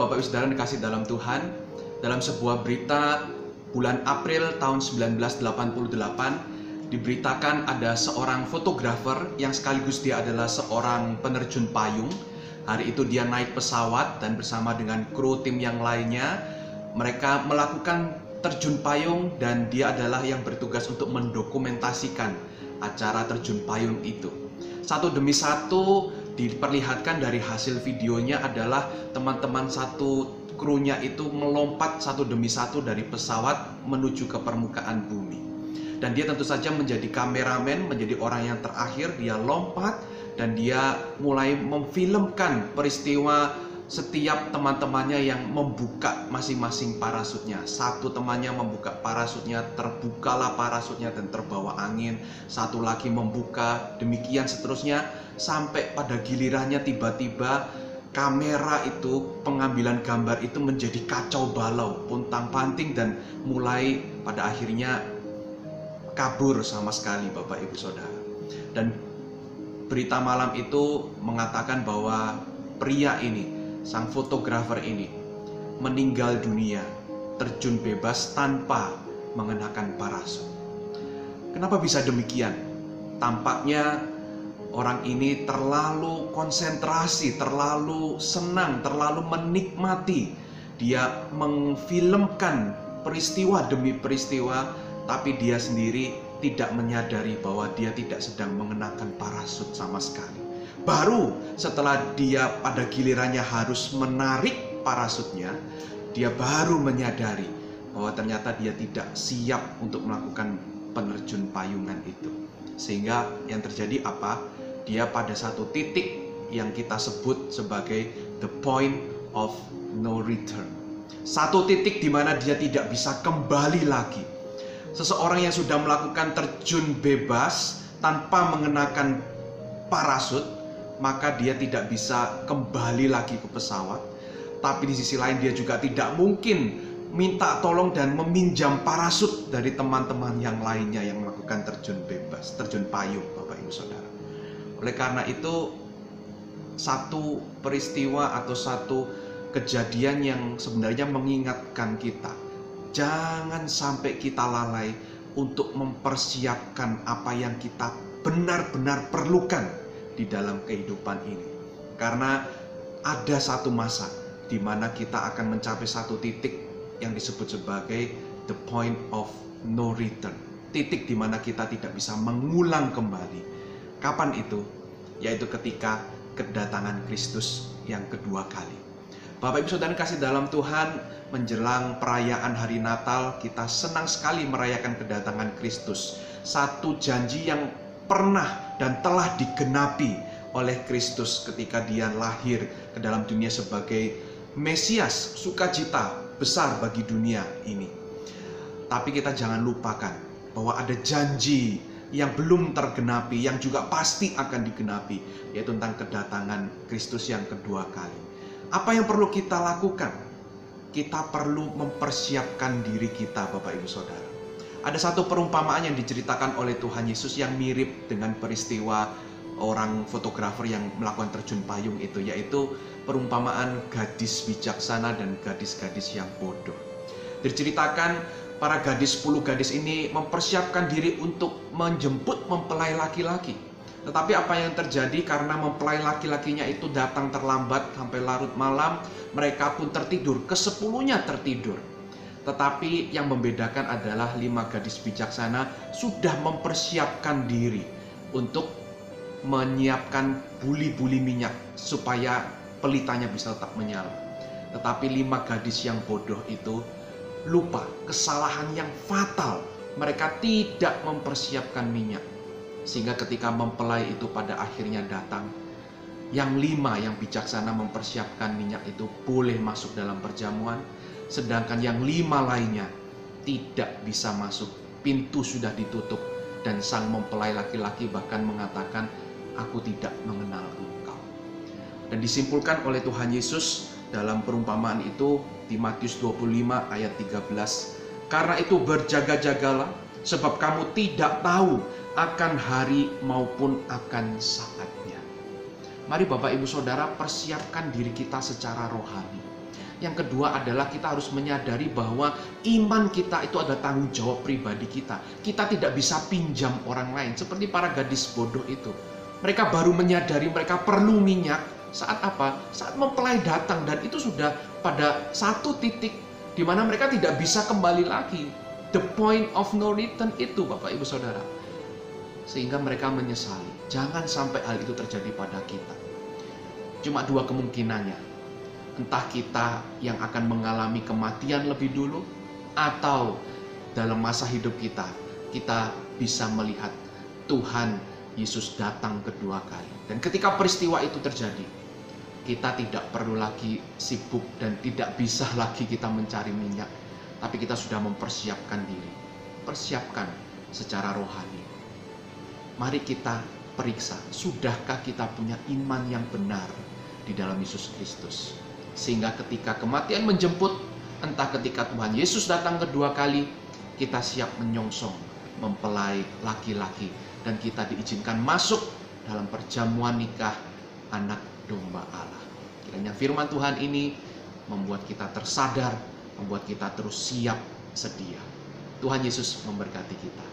Bapak Ibu Saudara dikasih dalam Tuhan, dalam sebuah berita bulan April tahun 1988 diberitakan ada seorang fotografer yang sekaligus dia adalah seorang penerjun payung. Hari itu dia naik pesawat dan bersama dengan kru tim yang lainnya mereka melakukan terjun payung, dan dia adalah yang bertugas untuk mendokumentasikan acara terjun payung itu. Satu demi satu diperlihatkan dari hasil videonya adalah teman-teman satu krunya itu melompat satu demi satu dari pesawat menuju ke permukaan bumi. Dan dia tentu saja menjadi kameramen, menjadi orang yang terakhir. Dia lompat dan dia mulai memfilmkan peristiwa setiap teman-temannya yang membuka masing-masing parasutnya. Satu temannya membuka parasutnya, terbukalah parasutnya dan terbawa angin. Satu lagi membuka, demikian seterusnya. Sampai pada gilirannya tiba-tiba kamera itu, pengambilan gambar itu menjadi kacau balau, pontang-panting, dan mulai pada akhirnya kabur sama sekali Bapak Ibu Saudara. Dan berita malam itu mengatakan bahwa pria ini, sang fotografer ini, meninggal dunia terjun bebas tanpa mengenakan parasut. Kenapa bisa demikian? Tampaknya orang ini terlalu konsentrasi, terlalu senang, terlalu menikmati. Dia memfilmkan peristiwa demi peristiwa, tapi dia sendiri tidak menyadari bahwa dia tidak sedang mengenakan parasut sama sekali. Baru setelah dia pada gilirannya harus menarik parasutnya, dia baru menyadari bahwa ternyata dia tidak siap untuk melakukan penerjun payungan itu. Sehingga yang terjadi apa? Dia pada satu titik yang kita sebut sebagai the point of no return. Satu titik di mana dia tidak bisa kembali lagi. Seseorang yang sudah melakukan terjun bebas tanpa mengenakan parasut, maka dia tidak bisa kembali lagi ke pesawat. Tapi di sisi lain dia juga tidak mungkin minta tolong dan meminjam parasut dari teman-teman yang lainnya yang melakukan terjun bebas, terjun payung, Bapak Ibu Saudara. Oleh karena itu, satu peristiwa atau satu kejadian yang sebenarnya mengingatkan kita, jangan sampai kita lalai untuk mempersiapkan apa yang kita benar-benar perlukan di dalam kehidupan ini. Karena ada satu masa di mana kita akan mencapai satu titik yang disebut sebagai the point of no return. Titik di mana kita tidak bisa mengulang kembali. Kapan itu? Yaitu ketika kedatangan Kristus yang kedua kali. Bapak Ibu Saudara kasih dalam Tuhan, menjelang perayaan hari Natal, kita senang sekali merayakan kedatangan Kristus. Satu janji yang pernah dan telah digenapi oleh Kristus ketika dia lahir ke dalam dunia sebagai Mesias, sukacita besar bagi dunia ini. Tapi kita jangan lupakan bahwa ada janji yang belum tergenapi, yang juga pasti akan digenapi, yaitu tentang kedatangan Kristus yang kedua kali. Apa yang perlu kita lakukan? Kita perlu mempersiapkan diri kita, Bapak Ibu Saudara. Ada satu perumpamaan yang diceritakan oleh Tuhan Yesus yang mirip dengan peristiwa orang fotografer yang melakukan terjun payung itu, yaitu perumpamaan gadis bijaksana dan gadis-gadis yang bodoh. Diceritakan para 10 gadis ini mempersiapkan diri untuk menjemput mempelai laki-laki. Tetapi apa yang terjadi karena mempelai laki-lakinya itu datang terlambat sampai larut malam, mereka pun tertidur, ke-10-nya tertidur. Tetapi yang membedakan adalah 5 gadis bijaksana sudah mempersiapkan diri untuk menyiapkan buli-buli minyak supaya pelitanya bisa tetap menyala. Tetapi 5 gadis yang bodoh itu lupa, kesalahan yang fatal. Mereka tidak mempersiapkan minyak. Sehingga ketika mempelai itu pada akhirnya datang, yang 5 yang bijaksana mempersiapkan minyak itu boleh masuk dalam perjamuan, sedangkan yang 5 lainnya tidak bisa masuk. Pintu sudah ditutup dan sang mempelai laki-laki bahkan mengatakan, "Aku tidak mengenal engkau." Dan disimpulkan oleh Tuhan Yesus dalam perumpamaan itu di Matius 25 ayat 13. "Karena itu berjaga-jagalah, sebab kamu tidak tahu akan hari maupun akan saatnya." Mari Bapak Ibu Saudara persiapkan diri kita secara rohani. Yang kedua adalah kita harus menyadari bahwa iman kita itu adalah tanggung jawab pribadi kita. Kita tidak bisa pinjam orang lain. Seperti para gadis bodoh itu. Mereka baru menyadari mereka perlu minyak. Saat apa? Saat mempelai datang. Dan itu sudah pada satu titik di mana mereka tidak bisa kembali lagi. The point of no return itu, Bapak Ibu Saudara. Sehingga mereka menyesali. Jangan sampai hal itu terjadi pada kita. Cuma dua kemungkinannya. Entah kita yang akan mengalami kematian lebih dulu, atau dalam masa hidup kita, kita bisa melihat Tuhan Yesus datang kedua kali. Dan ketika peristiwa itu terjadi, kita tidak perlu lagi sibuk dan tidak bisa lagi kita mencari minyak. Tapi kita sudah mempersiapkan diri. Persiapkan secara rohani. Mari kita periksa, sudahkah kita punya iman yang benar di dalam Yesus Kristus? Sehingga ketika kematian menjemput, entah ketika Tuhan Yesus datang kedua kali, kita siap menyongsong mempelai laki-laki. Dan kita diizinkan masuk dalam perjamuan nikah anak domba Allah. Kiranya firman Tuhan ini membuat kita tersadar, membuat kita terus siap sedia. Tuhan Yesus memberkati kita.